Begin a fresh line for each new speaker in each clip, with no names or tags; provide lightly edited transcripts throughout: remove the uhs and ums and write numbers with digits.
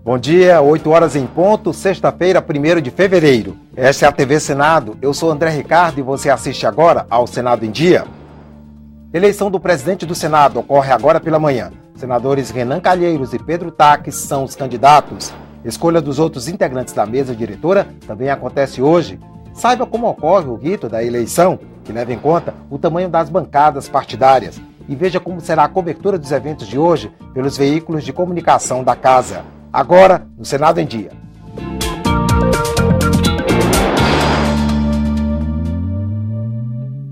Bom dia, 8 horas em ponto, sexta-feira, 1º de fevereiro. Esta é a TV Senado, eu sou André Ricardo e você assiste agora ao Senado em Dia. Eleição do presidente do Senado ocorre agora pela manhã. Senadores Renan Calheiros e Pedro Taques são os candidatos. Escolha dos outros integrantes da mesa diretora também acontece hoje. Saiba como ocorre o rito da eleição, que leva em conta o tamanho das bancadas partidárias. E veja como será a cobertura dos eventos de hoje pelos veículos de comunicação da Casa. Agora, no Senado em Dia.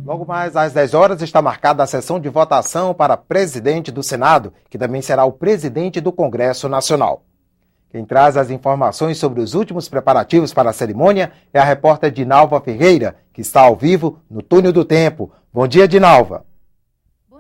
Logo mais às 10 horas está marcada a sessão de votação para presidente do Senado, que também será o presidente do Congresso Nacional. Quem traz as informações sobre os últimos preparativos para a cerimônia é a repórter Dinalva Ferreira, que está ao vivo no Túnel do Tempo. Bom dia, Dinalva.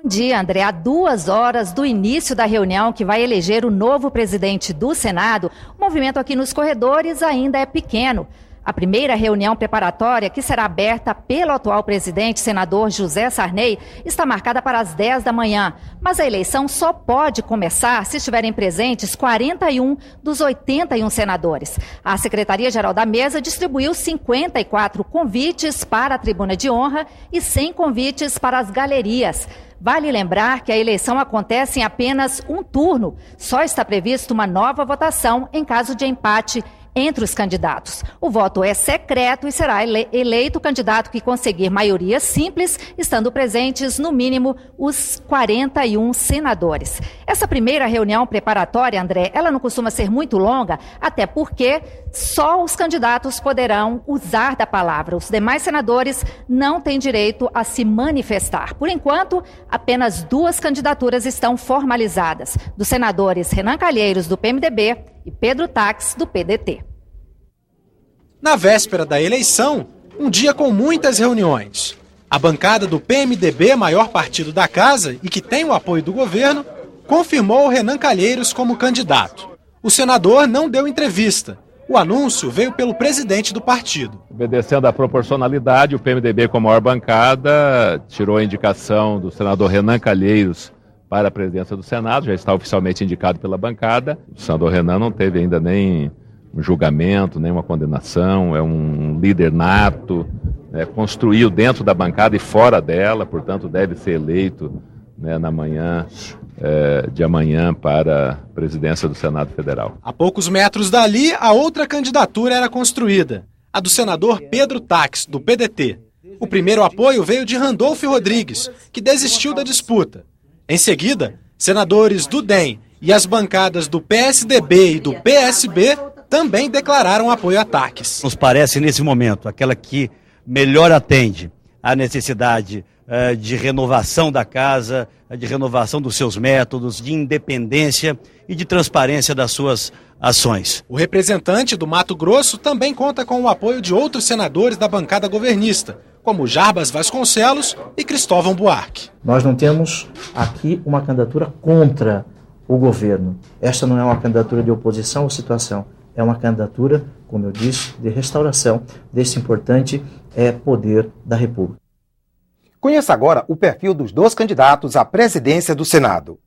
Bom dia, André. Há 2 horas do início da reunião que vai eleger o novo presidente do Senado, o movimento aqui nos corredores ainda é pequeno. A primeira reunião preparatória, que será aberta pelo atual presidente, senador José Sarney, está marcada para as 10 da manhã. Mas a eleição só pode começar se estiverem presentes 41 dos 81 senadores. A Secretaria-Geral da Mesa distribuiu 54 convites para a tribuna de honra e 100 convites para as galerias. Vale lembrar que a eleição acontece em apenas um turno. Só está prevista uma nova votação em caso de empate entre os candidatos. O voto é secreto e será eleito o candidato que conseguir maioria simples, estando presentes, no mínimo, os 41 senadores. Essa primeira reunião preparatória, André, ela não costuma ser muito longa, até porque só os candidatos poderão usar da palavra. Os demais senadores não têm direito a se manifestar. Por enquanto, apenas 2 candidaturas estão formalizadas, dos senadores Renan Calheiros, do PMDB, e Pedro Taques, do PDT.
Na véspera da eleição, um dia com muitas reuniões. A bancada do PMDB, maior partido da casa e que tem o apoio do governo, confirmou Renan Calheiros como candidato. O senador não deu entrevista. O anúncio veio pelo presidente do partido.
Obedecendo à proporcionalidade, o PMDB, com a maior bancada, tirou a indicação do senador Renan Calheiros para a presidência do Senado, já está oficialmente indicado pela bancada. O senador Renan não teve ainda nem um julgamento, nem uma condenação, é um líder nato, construiu dentro da bancada e fora dela, portanto deve ser eleito na manhã de amanhã para a presidência do Senado Federal.
A poucos metros dali, a outra candidatura era construída, a do senador Pedro Taques, do PDT. O primeiro apoio veio de Randolfo Rodrigues, que desistiu da disputa. Em seguida, senadores do DEM e as bancadas do PSDB e do PSB também declararam apoio a Taques.
Nos parece, nesse momento, aquela que melhor atende à necessidade de renovação da casa, de renovação dos seus métodos, de independência e de transparência das suas ações.
O representante do Mato Grosso também conta com o apoio de outros senadores da bancada governista, como Jarbas Vasconcelos e Cristóvão Buarque.
Nós não temos aqui uma candidatura contra o governo. Esta não é uma candidatura de oposição ou situação. É uma candidatura, como eu disse, de restauração desse importante poder da República.
Conheça agora o perfil dos 2 candidatos à presidência do Senado.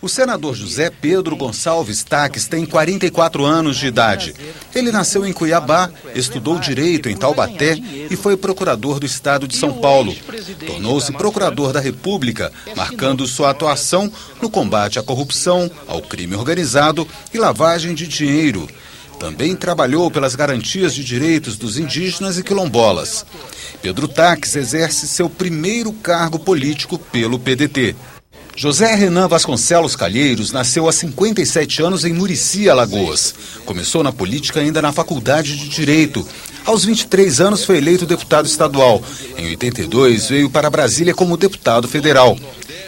O senador José Pedro Gonçalves Taques tem 44 anos de idade. Ele nasceu em Cuiabá, estudou Direito em Taubaté e foi procurador do Estado de São Paulo. Tornou-se procurador da República, marcando sua atuação no combate à corrupção, ao crime organizado e lavagem de dinheiro. Também trabalhou pelas garantias de direitos dos indígenas e quilombolas. Pedro Taques exerce seu primeiro cargo político pelo PDT. José Renan Vasconcelos Calheiros nasceu há 57 anos em Murici, Alagoas. Começou na política ainda na Faculdade de Direito. Aos 23 anos foi eleito deputado estadual. Em 82 veio para Brasília como deputado federal.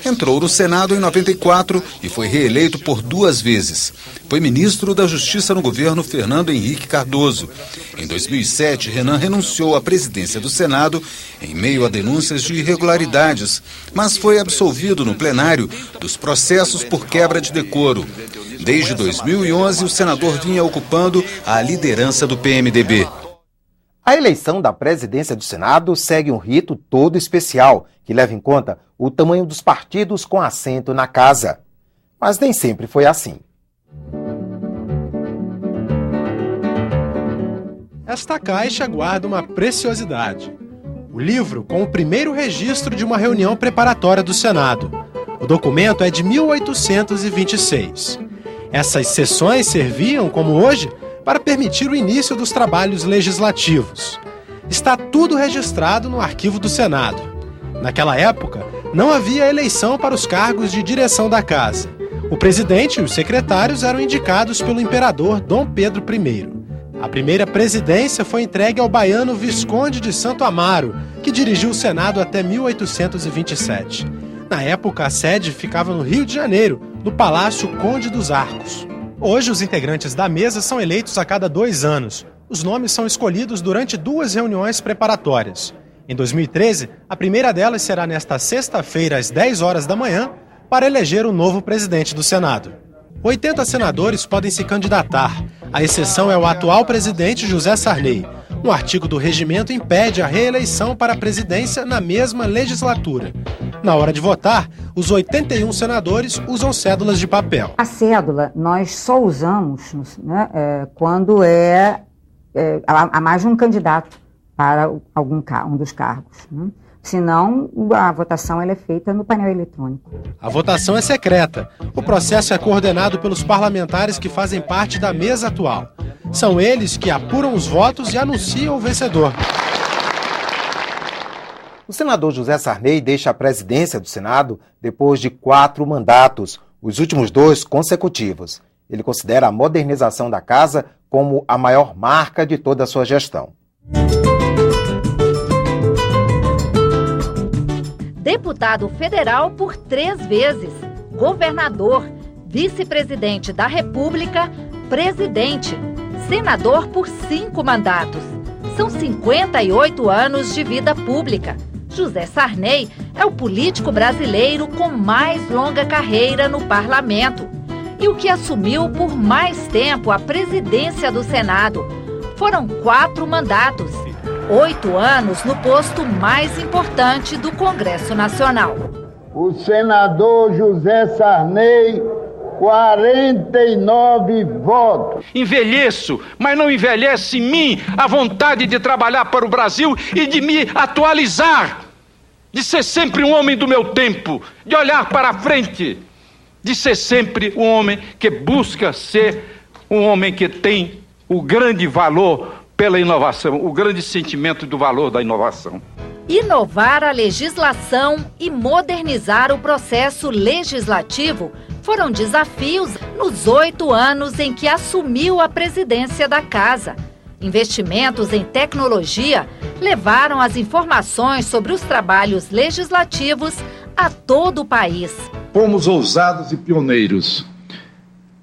Entrou no Senado em 94 e foi reeleito por 2 vezes. Foi ministro da Justiça no governo Fernando Henrique Cardoso. Em 2007, Renan renunciou à presidência do Senado em meio a denúncias de irregularidades, mas foi absolvido no plenário dos processos por quebra de decoro. Desde 2011, o senador vinha ocupando a liderança do PMDB.
A eleição da presidência do Senado segue um rito todo especial, que leva em conta o tamanho dos partidos com assento na casa. Mas nem sempre foi assim.
Esta caixa guarda uma preciosidade. O livro com o primeiro registro de uma reunião preparatória do Senado. O documento é de 1826. Essas sessões serviam, como hoje, para permitir o início dos trabalhos legislativos. Está tudo registrado no arquivo do Senado. Naquela época, não havia eleição para os cargos de direção da casa. O presidente e os secretários eram indicados pelo imperador Dom Pedro I. A primeira presidência foi entregue ao baiano Visconde de Santo Amaro, que dirigiu o Senado até 1827. Na época, a sede ficava no Rio de Janeiro, no Palácio Conde dos Arcos. Hoje, os integrantes da mesa são eleitos a cada 2 anos. Os nomes são escolhidos durante 2 reuniões preparatórias. Em 2013, a primeira delas será nesta sexta-feira, às 10 horas da manhã, para eleger o novo presidente do Senado. 80 senadores podem se candidatar. A exceção é o atual presidente José Sarney. Um artigo do regimento impede a reeleição para a presidência na mesma legislatura. Na hora de votar, os 81 senadores usam cédulas de papel.
A cédula nós só usamos quando há mais de um candidato para um dos cargos. Senão, a votação ela é feita no painel eletrônico.
A votação é secreta. O processo é coordenado pelos parlamentares que fazem parte da mesa atual. São eles que apuram os votos e anunciam o vencedor.
O senador José Sarney deixa a presidência do Senado depois de 4 mandatos, os últimos 2 consecutivos. Ele considera a modernização da casa como a maior marca de toda a sua gestão.
Deputado federal por 3 vezes, governador, vice-presidente da República, presidente, senador por 5 mandatos. São 58 anos de vida pública. José Sarney é o político brasileiro com mais longa carreira no parlamento e o que assumiu por mais tempo a presidência do Senado. Foram 4 mandatos. 8 anos no posto mais importante do Congresso Nacional.
O senador José Sarney, 49 votos.
Envelheço, mas não envelhece em mim a vontade de trabalhar para o Brasil e de me atualizar, de ser sempre um homem do meu tempo, de olhar para a frente, de ser sempre um homem que busca ser um homem que tem o grande valor pela inovação, o grande sentimento do valor da inovação.
Inovar a legislação e modernizar o processo legislativo foram desafios nos 8 anos em que assumiu a presidência da Casa. Investimentos em tecnologia levaram as informações sobre os trabalhos legislativos a todo o país.
Fomos ousados e pioneiros.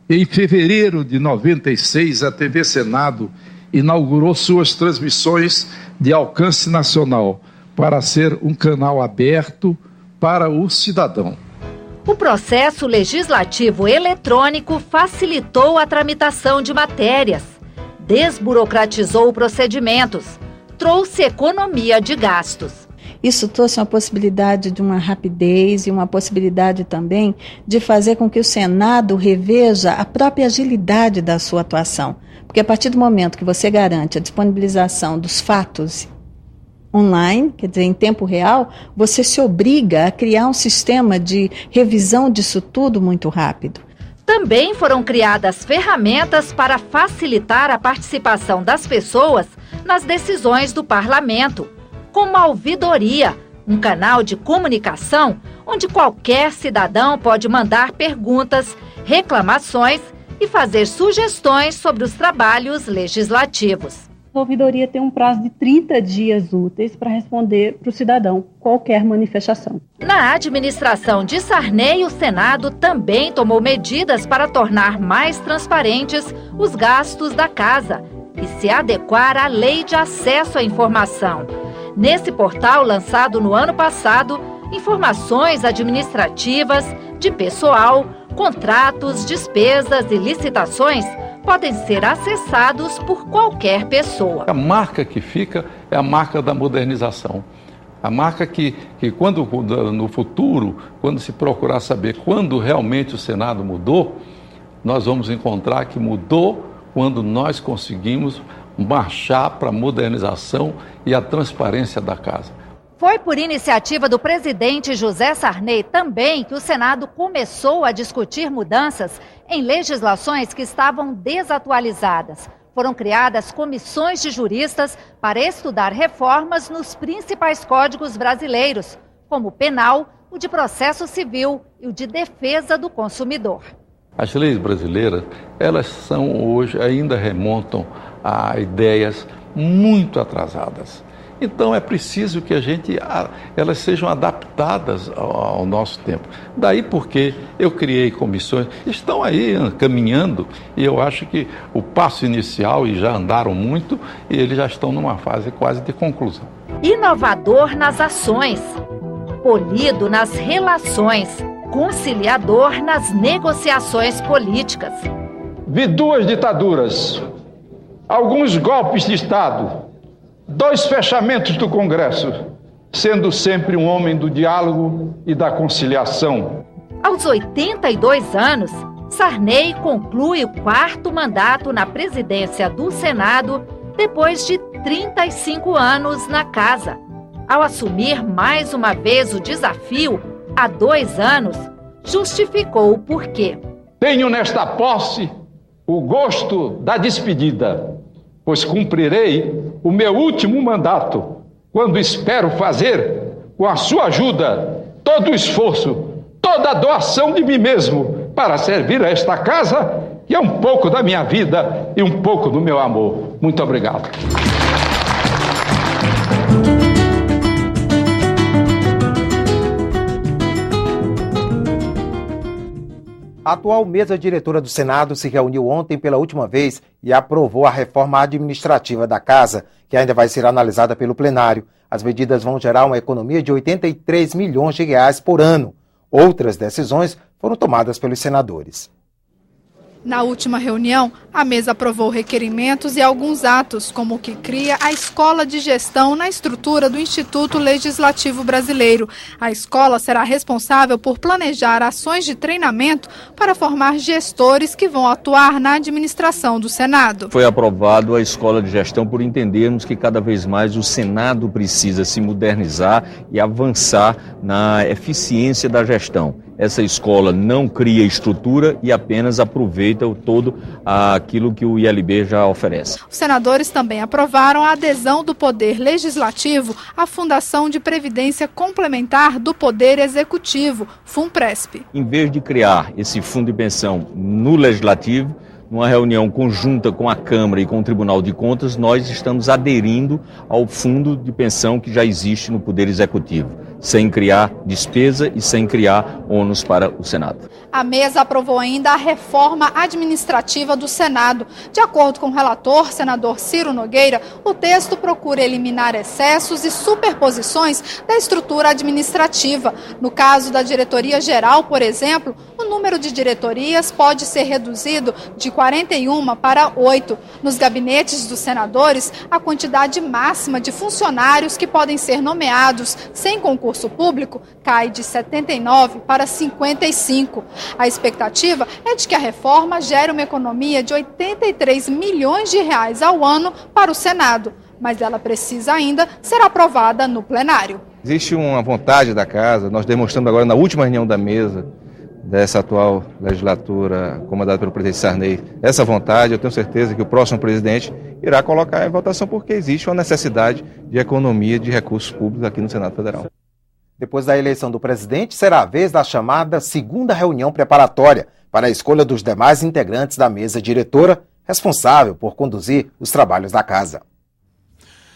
Em fevereiro de 96, a TV Senado inaugurou suas transmissões de alcance nacional para ser um canal aberto para o cidadão.
O processo legislativo eletrônico facilitou a tramitação de matérias, desburocratizou procedimentos, trouxe economia de gastos.
Isso trouxe uma possibilidade de uma rapidez e uma possibilidade também de fazer com que o Senado reveja a própria agilidade da sua atuação. Porque a partir do momento que você garante a disponibilização dos fatos online, quer dizer, em tempo real, você se obriga a criar um sistema de revisão disso tudo muito rápido.
Também foram criadas ferramentas para facilitar a participação das pessoas nas decisões do parlamento, como a ouvidoria, um canal de comunicação onde qualquer cidadão pode mandar perguntas, reclamações e fazer sugestões sobre os trabalhos legislativos.
A ouvidoria tem um prazo de 30 dias úteis para responder para o cidadão qualquer manifestação.
Na administração de Sarney, o Senado também tomou medidas para tornar mais transparentes os gastos da casa e se adequar à Lei de Acesso à Informação. Nesse portal, lançado no ano passado, informações administrativas, de pessoal, contratos, despesas e licitações podem ser acessados por qualquer pessoa.
A marca que fica é a marca da modernização. A marca que quando no futuro, quando se procurar saber quando realmente o Senado mudou, nós vamos encontrar que mudou quando nós conseguimos marchar para a modernização e a transparência da casa.
Foi por iniciativa do presidente José Sarney também que o Senado começou a discutir mudanças em legislações que estavam desatualizadas. Foram criadas comissões de juristas para estudar reformas nos principais códigos brasileiros, como o penal, o de processo civil e o de defesa do consumidor.
As leis brasileiras, elas hoje ainda remontam a ideias muito atrasadas. Então é preciso que elas sejam adaptadas ao nosso tempo. Daí porque eu criei comissões, estão aí caminhando, e eu acho que o passo inicial, e já andaram muito, e eles já estão numa fase quase de conclusão.
Inovador nas ações, polido nas relações, conciliador nas negociações políticas.
Vi 2 ditaduras, alguns golpes de Estado, 2 fechamentos do Congresso, sendo sempre um homem do diálogo e da conciliação.
Aos 82 anos, Sarney conclui o 4º mandato na presidência do Senado, depois de 35 anos na casa. Ao assumir mais uma vez o desafio, há 2 anos, justificou o porquê.
Tenho nesta posse o gosto da despedida, pois cumprirei o meu último mandato, quando espero fazer, com a sua ajuda, todo o esforço, toda a doação de mim mesmo, para servir a esta casa, que é um pouco da minha vida e um pouco do meu amor. Muito obrigado.
A atual mesa diretora do Senado se reuniu ontem pela última vez e aprovou a reforma administrativa da Casa, que ainda vai ser analisada pelo plenário. As medidas vão gerar uma economia de 83 milhões de reais por ano. Outras decisões foram tomadas pelos senadores.
Na última reunião, a mesa aprovou requerimentos e alguns atos, como o que cria a Escola de Gestão na estrutura do Instituto Legislativo Brasileiro. A escola será responsável por planejar ações de treinamento para formar gestores que vão atuar na administração do Senado.
Foi aprovado a Escola de Gestão por entendermos que cada vez mais o Senado precisa se modernizar e avançar na eficiência da gestão. Essa escola não cria estrutura e apenas aproveita todo aquilo que o ILB já oferece.
Os senadores também aprovaram a adesão do Poder Legislativo à Fundação de Previdência Complementar do Poder Executivo, FUNPRESP.
Em vez de criar esse fundo de pensão no Legislativo, numa reunião conjunta com a Câmara e com o Tribunal de Contas, nós estamos aderindo ao fundo de pensão que já existe no Poder Executivo, sem criar despesa e sem criar ônus para o Senado.
A mesa aprovou ainda a reforma administrativa do Senado. De acordo com o relator, senador Ciro Nogueira, o texto procura eliminar excessos e superposições da estrutura administrativa. No caso da diretoria-geral, por exemplo, o número de diretorias pode ser reduzido de 41 para 8. Nos gabinetes dos senadores, a quantidade máxima de funcionários que podem ser nomeados sem concurso público cai de 79 para 55. A expectativa é de que a reforma gere uma economia de 83 milhões de reais ao ano para o Senado, mas ela precisa ainda ser aprovada no plenário.
Existe uma vontade da Casa, nós demonstramos agora na última reunião da mesa dessa atual legislatura comandada pelo presidente Sarney, essa vontade, eu tenho certeza que o próximo presidente irá colocar em votação porque existe uma necessidade de economia de recursos públicos aqui no Senado Federal.
Depois da eleição do presidente, será a vez da chamada segunda reunião preparatória para a escolha dos demais integrantes da mesa diretora, responsável por conduzir os trabalhos da Casa.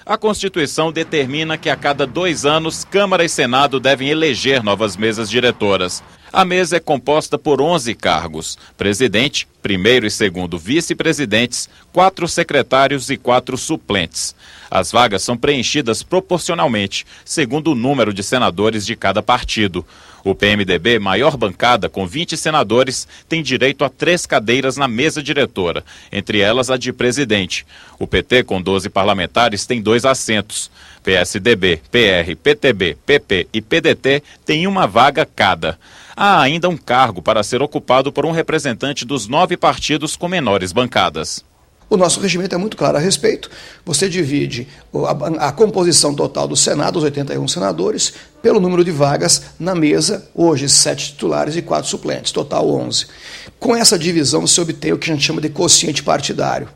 A Constituição determina que a cada 2 anos, Câmara e Senado devem eleger novas mesas diretoras. A mesa é composta por 11 cargos: presidente, primeiro e segundo vice-presidentes, 4 secretários e 4 suplentes. As vagas são preenchidas proporcionalmente, segundo o número de senadores de cada partido. O PMDB, maior bancada, com 20 senadores, tem direito a 3 cadeiras na mesa diretora, entre elas a de presidente. O PT, com 12 parlamentares, tem 2 assentos. PSDB, PR, PTB, PP e PDT têm uma vaga cada. Há ainda um cargo para ser ocupado por um representante dos 9 partidos com menores bancadas.
O nosso regimento é muito claro a respeito. Você divide a composição total do Senado, os 81 senadores, pelo número de vagas na mesa, hoje 7 titulares e 4 suplentes, total 11. Com essa divisão você obtém o que a gente chama de quociente partidário.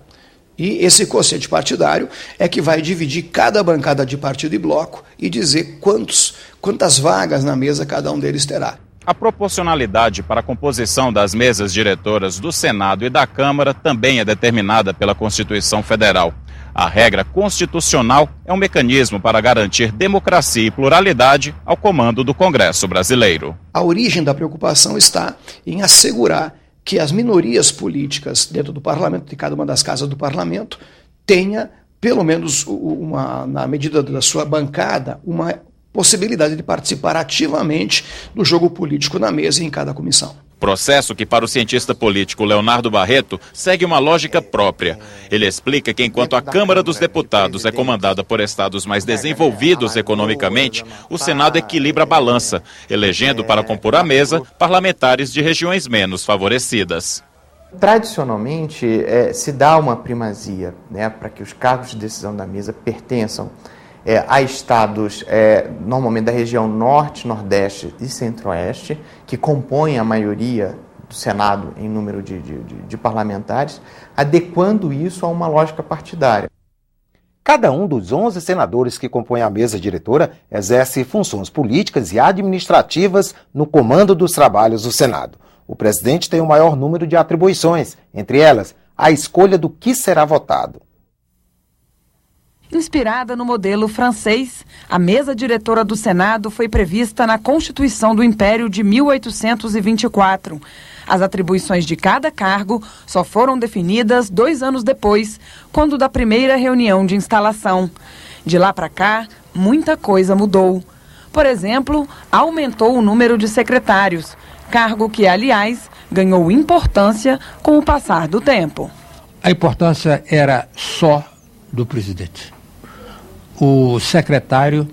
E esse quociente partidário é que vai dividir cada bancada de partido e bloco e dizer quantas vagas na mesa cada um deles terá.
A proporcionalidade para a composição das mesas diretoras do Senado e da Câmara também é determinada pela Constituição Federal. A regra constitucional é um mecanismo para garantir democracia e pluralidade ao comando do Congresso brasileiro.
A origem da preocupação está em assegurar que as minorias políticas dentro do parlamento, de cada uma das casas do parlamento, tenha, pelo menos na medida da sua bancada, uma possibilidade de participar ativamente do jogo político na mesa e em cada comissão.
Processo que, para o cientista político Leonardo Barreto, segue uma lógica própria. Ele explica que, enquanto a Câmara dos Deputados é comandada por estados mais desenvolvidos economicamente, o Senado equilibra a balança, elegendo para compor a mesa parlamentares de regiões menos favorecidas.
Tradicionalmente, se dá uma primazia, né, para que os cargos de decisão da mesa pertençam a estados, normalmente da região norte, nordeste e centro-oeste, que compõem a maioria do Senado em número de parlamentares, adequando isso a uma lógica partidária.
Cada um dos 11 senadores que compõem a mesa diretora exerce funções políticas e administrativas no comando dos trabalhos do Senado. O presidente tem o maior número de atribuições, entre elas, a escolha do que será votado.
Inspirada no modelo francês, a mesa diretora do Senado foi prevista na Constituição do Império de 1824. As atribuições de cada cargo só foram definidas 2 anos depois, quando da primeira reunião de instalação. De lá para cá, muita coisa mudou. Por exemplo, aumentou o número de secretários, cargo que, aliás, ganhou importância com o passar do tempo.
A importância era só do presidente. O secretário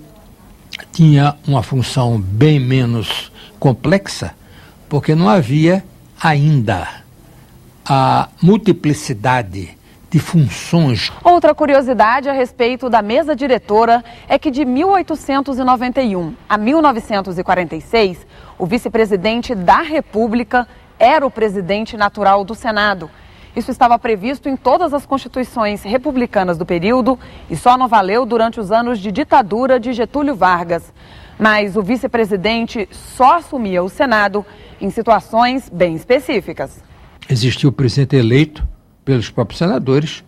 tinha uma função bem menos complexa, porque não havia ainda a multiplicidade de funções.
Outra curiosidade a respeito da mesa diretora é que de 1891 a 1946, o vice-presidente da República era o presidente natural do Senado. Isso estava previsto em todas as constituições republicanas do período e só não valeu durante os anos de ditadura de Getúlio Vargas. Mas o vice-presidente só assumia o Senado em situações bem específicas.
Existia o presidente eleito pelos próprios senadores,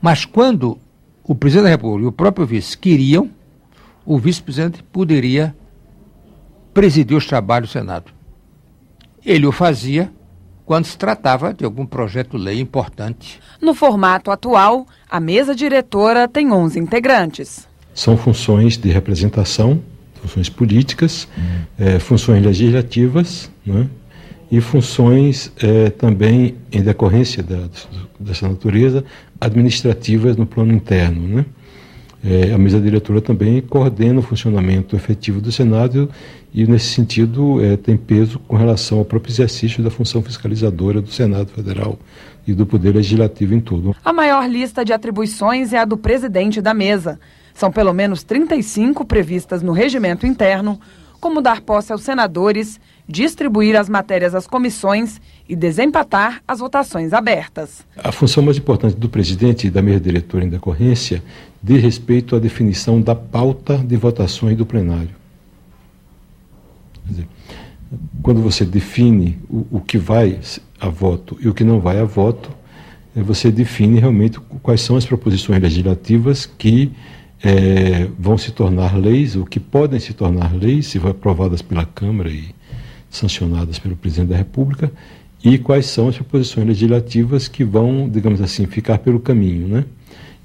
mas quando o presidente da República e o próprio vice queriam, o vice-presidente poderia presidir os trabalhos do Senado. Ele o fazia quando se tratava de algum projeto de lei importante.
No formato atual, a mesa diretora tem 11 integrantes.
São funções de representação, funções políticas, funções legislativas, né, e funções também, em decorrência dessa natureza, administrativas no plano interno, né. A mesa diretora também coordena o funcionamento efetivo do Senado e, nesse sentido, tem peso com relação ao próprio exercício da função fiscalizadora do Senado Federal e do Poder Legislativo em todo.
A maior lista de atribuições é a do presidente da mesa. São pelo menos 35 previstas no regimento interno, como dar posse aos senadores, distribuir as matérias às comissões e desempatar as votações abertas.
A função mais importante do presidente e da mesa diretora em decorrência diz respeito à definição da pauta de votações do plenário. Quer dizer, quando você define o que vai a voto e o que não vai a voto, você define realmente quais são as proposições legislativas que vão se tornar leis, ou que podem se tornar leis, se forem aprovadas pela Câmara e sancionadas pelo Presidente da República, e quais são as proposições legislativas que vão, digamos assim, ficar pelo caminho, né?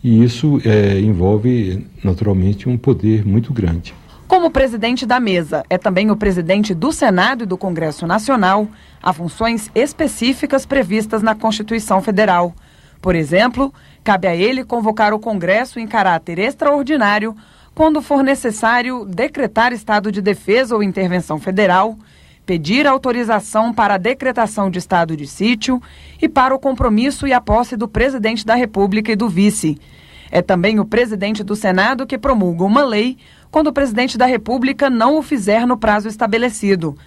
E isso envolve, naturalmente, um poder muito grande.
Como presidente da mesa é também o presidente do Senado e do Congresso Nacional, há funções específicas previstas na Constituição Federal. Por exemplo, cabe a ele convocar o Congresso em caráter extraordinário quando for necessário decretar estado de defesa ou intervenção federal, pedir autorização para a decretação de estado de sítio e para o compromisso e a posse do presidente da República e do vice. É também o presidente do Senado que promulga uma lei quando o presidente da República não o fizer no prazo estabelecido.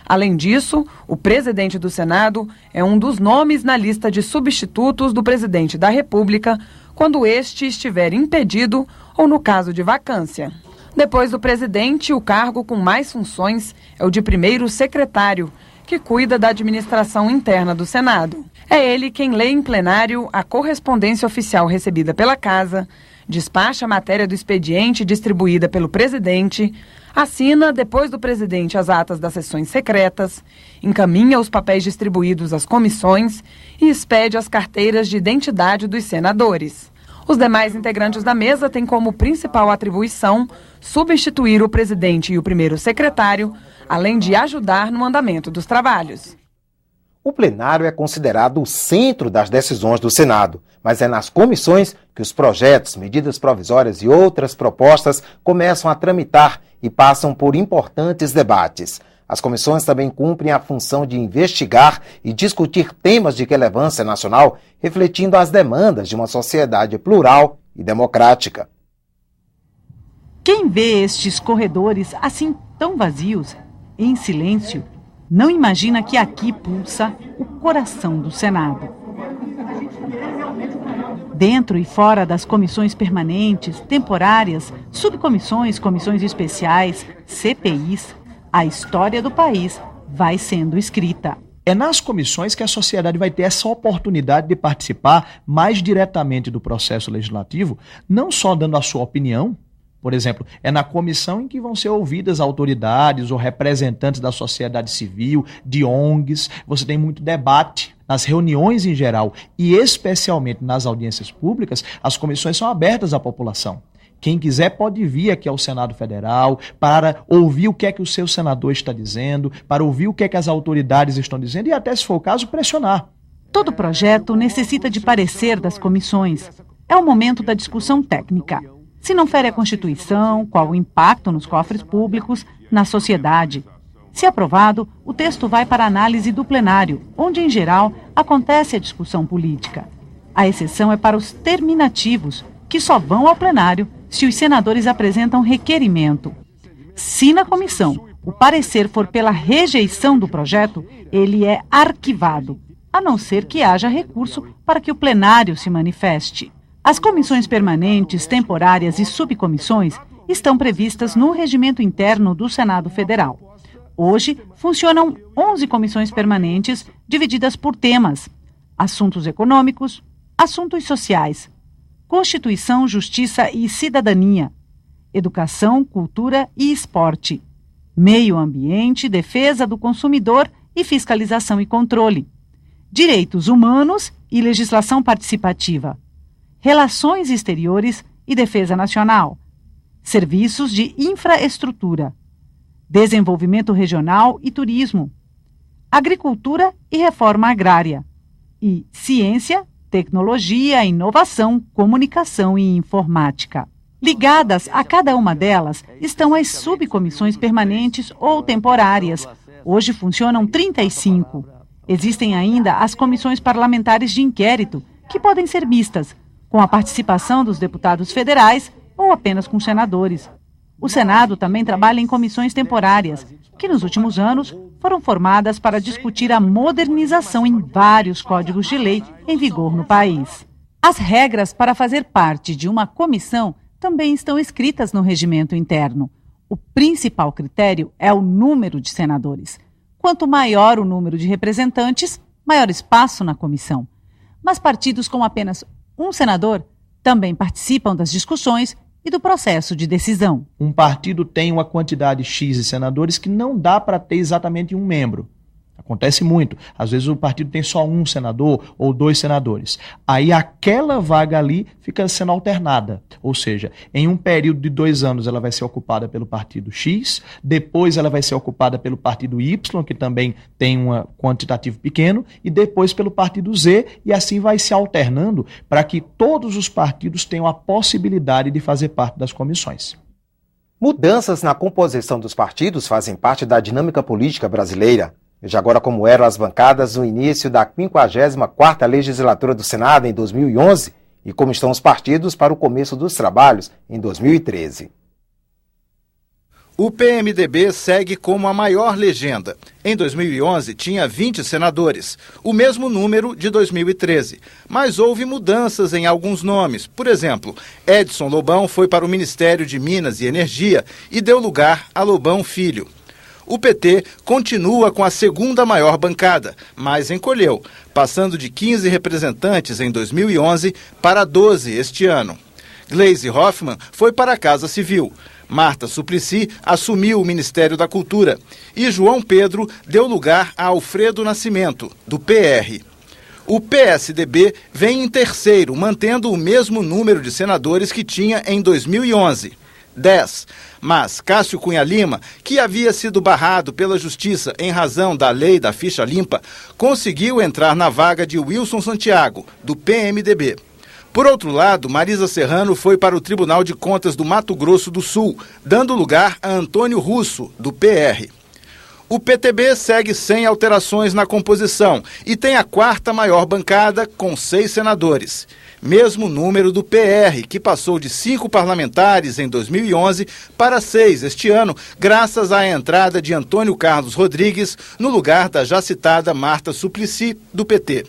Além disso, o presidente do Senado é um dos nomes na lista de substitutos do presidente da República quando este estiver impedido ou no caso de vacância. Depois do presidente, o cargo com mais funções é o de primeiro secretário, que cuida da administração interna do Senado. É ele quem lê em plenário a correspondência oficial recebida pela Casa, despacha a matéria do expediente distribuída pelo presidente, assina, depois do presidente, as atas das sessões secretas, encaminha os papéis distribuídos às comissões e expede as carteiras de identidade dos senadores. Os demais integrantes da mesa têm como principal atribuição substituir o presidente e o primeiro secretário, além de ajudar no andamento dos trabalhos.
O plenário é considerado o centro das decisões do Senado, mas é nas comissões que os projetos, medidas provisórias e outras propostas começam a tramitar e passam por importantes debates. As comissões também cumprem a função de investigar e discutir temas de relevância nacional, refletindo as demandas de uma sociedade plural e democrática.
Quem vê estes corredores assim tão vazios, em silêncio, não imagina que aqui pulsa o coração do Senado. Dentro e fora das comissões permanentes, temporárias, subcomissões, comissões especiais, CPIs, a história do país vai sendo escrita.
É nas comissões que a sociedade vai ter essa oportunidade de participar mais diretamente do processo legislativo, não só dando a sua opinião. Por exemplo, é na comissão em que vão ser ouvidas autoridades ou representantes da sociedade civil, de ONGs. Você tem muito debate nas reuniões em geral e especialmente nas audiências públicas. As comissões são abertas à população. Quem quiser pode vir aqui ao Senado Federal para ouvir o que é que o seu senador está dizendo, para ouvir o que é que as autoridades estão dizendo e até, se for o caso, pressionar.
Todo projeto necessita de parecer das comissões. É o momento da discussão técnica. Se não fere a Constituição, qual o impacto nos cofres públicos, na sociedade. Se aprovado, o texto vai para a análise do plenário, onde, em geral, acontece a discussão política. A exceção é para os terminativos, que só vão ao plenário se os senadores apresentam requerimento. Se na comissão o parecer for pela rejeição do projeto, ele é arquivado, a não ser que haja recurso para que o plenário se manifeste. As comissões permanentes, temporárias e subcomissões estão previstas no regimento interno do Senado Federal. Hoje, funcionam 11 comissões permanentes divididas por temas: assuntos econômicos, assuntos sociais, Constituição, Justiça e Cidadania, Educação, Cultura e Esporte, Meio Ambiente, Defesa do Consumidor e Fiscalização e Controle, Direitos Humanos e Legislação Participativa, Relações Exteriores e Defesa Nacional, Serviços de Infraestrutura, Desenvolvimento Regional e Turismo, Agricultura e Reforma Agrária, e Ciência, Tecnologia, Inovação, Comunicação e Informática. Ligadas a cada uma delas estão as subcomissões permanentes ou temporárias. Hoje funcionam 35. Existem ainda as comissões parlamentares de inquérito, que podem ser mistas, com a participação dos deputados federais ou apenas com senadores. O Senado também trabalha em comissões temporárias, que nos últimos anos foram formadas para discutir a modernização em vários códigos de lei em vigor no país. As regras para fazer parte de uma comissão também estão escritas no regimento interno. O principal critério é o número de senadores. Quanto maior o número de representantes, maior espaço na comissão. Mas partidos com apenas um senador também participam das discussões e do processo de decisão.
Um partido tem uma quantidade X de senadores que não dá para ter exatamente um membro. Acontece muito. Às vezes o partido tem só um senador ou 2 senadores. Aí aquela vaga ali fica sendo alternada. Ou seja, em um período de 2 anos ela vai ser ocupada pelo partido X, depois ela vai ser ocupada pelo partido Y, que também tem um quantitativo pequeno, e depois pelo partido Z, e assim vai se alternando para que todos os partidos tenham a possibilidade de fazer parte das comissões.
Mudanças na composição dos partidos fazem parte da dinâmica política brasileira. Veja agora como eram as bancadas no início da 54ª legislatura do Senado em 2011 e como estão os partidos para o começo dos trabalhos em 2013.
O PMDB segue como a maior legenda. Em 2011, tinha 20 senadores, o mesmo número de 2013. Mas houve mudanças em alguns nomes. Por exemplo, Edson Lobão foi para o Ministério de Minas e Energia e deu lugar a Lobão Filho. O PT continua com a segunda maior bancada, mas encolheu, passando de 15 representantes em 2011 para 12 este ano. Gleisi Hoffmann foi para a Casa Civil. Marta Suplicy assumiu o Ministério da Cultura e João Pedro deu lugar a Alfredo Nascimento, do PR. O PSDB vem em terceiro, mantendo o mesmo número de senadores que tinha em 2011, 10. Mas Cássio Cunha Lima, que havia sido barrado pela Justiça em razão da lei da ficha limpa, conseguiu entrar na vaga de Wilson Santiago, do PMDB. Por outro lado, Marisa Serrano foi para o Tribunal de Contas do Mato Grosso do Sul, dando lugar a Antônio Russo, do PR. O PTB segue sem alterações na composição e tem a quarta maior bancada, com 6 senadores. Mesmo número do PR, que passou de 5 parlamentares em 2011 para 6 este ano, graças à entrada de Antônio Carlos Rodrigues no lugar da já citada Marta Suplicy, do PT.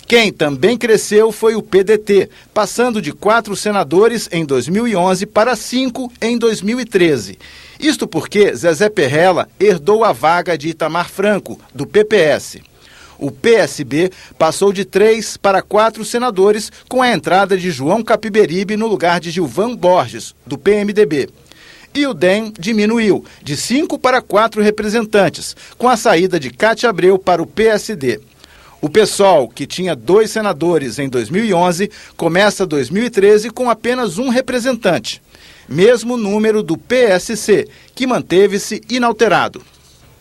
Quem também cresceu foi o PDT, passando de 4 senadores em 2011 para 5 em 2013. Isto porque Zezé Perrella herdou a vaga de Itamar Franco, do PPS. O PSB passou de 3 para 4 senadores com a entrada de João Capiberibe no lugar de Gilvan Borges, do PMDB. E o DEM diminuiu, de 5 para 4 representantes, com a saída de Cátia Abreu para o PSD. O PSOL, que tinha 2 senadores em 2011, começa 2013 com apenas 1 representante. Mesmo número do PSC, que manteve-se inalterado.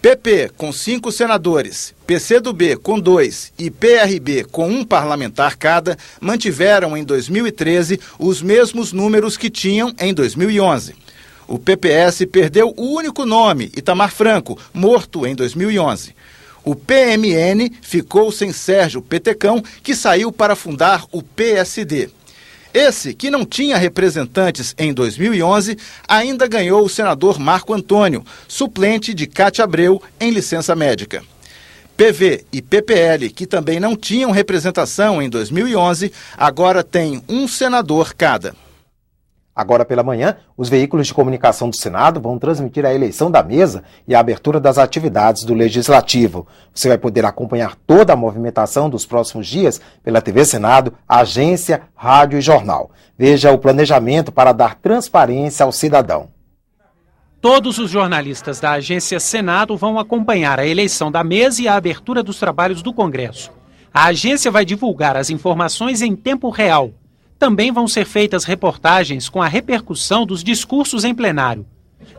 PP com 5 senadores, PCdoB com 2 e PRB com 1 parlamentar cada, mantiveram em 2013 os mesmos números que tinham em 2011. O PPS perdeu o único nome, Itamar Franco, morto em 2011. O PMN ficou sem Sérgio Petecão, que saiu para fundar o PSD. Esse, que não tinha representantes em 2011, ainda ganhou o senador Marco Antônio, suplente de Cátia Abreu, em licença médica. PV e PPL, que também não tinham representação em 2011, agora têm 1 senador cada.
Agora pela manhã, os veículos de comunicação do Senado vão transmitir a eleição da mesa e a abertura das atividades do Legislativo. Você vai poder acompanhar toda a movimentação dos próximos dias pela TV Senado, agência, rádio e jornal. Veja o planejamento para dar transparência ao cidadão.
Todos os jornalistas da agência Senado vão acompanhar a eleição da mesa e a abertura dos trabalhos do Congresso. A agência vai divulgar as informações em tempo real. Também vão ser feitas reportagens com a repercussão dos discursos em plenário.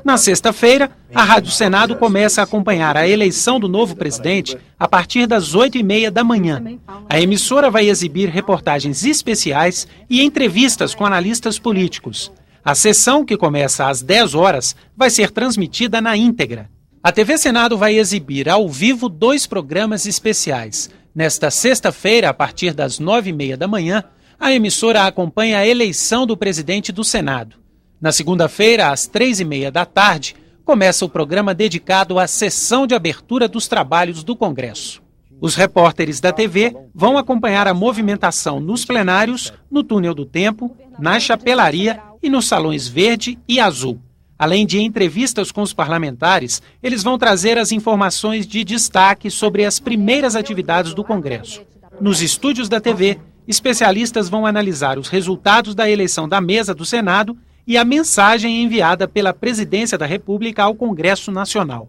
Na sexta-feira, a Rádio Senado começa a acompanhar a eleição do novo presidente a partir das 8h30 da manhã. A emissora vai exibir reportagens especiais e entrevistas com analistas políticos. A sessão, que começa às 10 horas, vai ser transmitida na íntegra. A TV Senado vai exibir ao vivo 2 programas especiais. Nesta sexta-feira, a partir das 9h30 da manhã, a emissora acompanha a eleição do presidente do Senado. Na segunda-feira, às 3h30 da tarde, começa o programa dedicado à sessão de abertura dos trabalhos do Congresso. Os repórteres da TV vão acompanhar a movimentação nos plenários, no Túnel do Tempo, na Chapelaria e nos salões verde e azul. Além de entrevistas com os parlamentares, eles vão trazer as informações de destaque sobre as primeiras atividades do Congresso. Nos estúdios da TV, especialistas vão analisar os resultados da eleição da mesa do Senado e a mensagem enviada pela Presidência da República ao Congresso Nacional.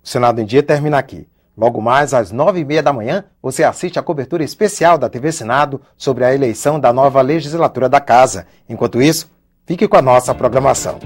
O Senado em Dia termina aqui. Logo mais, às 9h30 da manhã, você assiste a cobertura especial da TV Senado sobre a eleição da nova legislatura da Casa. Enquanto isso, fique com a nossa programação.